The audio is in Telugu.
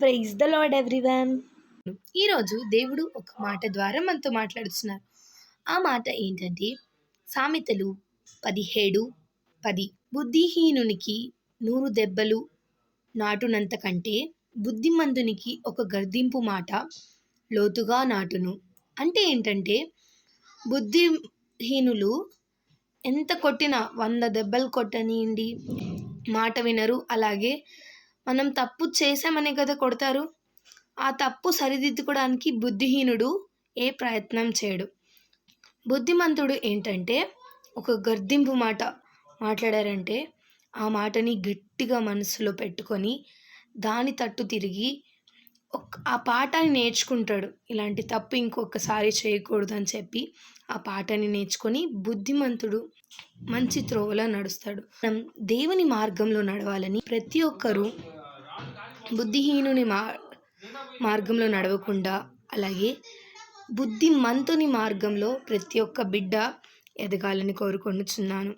Praise the lord everyone. ఈరోజు దేవుడు ఒక మాట ద్వారా మనతో మాట్లాడుతున్నారు. ఆ మాట ఏంటంటే సామెతలు 17:10. బుద్ధిహీనునికి 100 దెబ్బలు నాటునంత కంటే బుద్ధిమంతునికి ఒక గర్దింపు మాట లోతుగా నాటును. అంటే ఏంటంటే బుద్ధిహీనులు ఎంత కొట్టినా 100 దెబ్బలు కొట్టనియండి, మాట వినరు. అలాగే మనం తప్పు చేసామనే కదా కొడతారు. ఆ తప్పు సరిదిద్దుకోవడానికి బుద్ధిహీనుడు ఏ ప్రయత్నం చేయడు. బుద్ధిమంతుడు ఏంటంటే ఒక గర్దింపు మాట మాట్లాడారంటే ఆ మాటని గట్టిగా మనసులో పెట్టుకొని దాని తట్టు తిరిగి ఆ పాఠాన్ని నేర్చుకుంటాడు. ఇలాంటి తప్పు ఇంకొకసారి చేయకూడదు అని చెప్పి ఆ పాఠాన్ని నేర్చుకొని బుద్ధిమంతుడు మంచి త్రోవలో నడుస్తాడు. మనం దేవుని మార్గంలో నడవాలని ప్రతి ఒక్కరూ బుద్ధిహీనుని మార్గంలో నడవకుండా, అలాగే బుద్ధిమంతుని మార్గంలో ప్రతి ఒక్క బిడ్డ ఎదగాలని కోరుకొనుచున్నాను.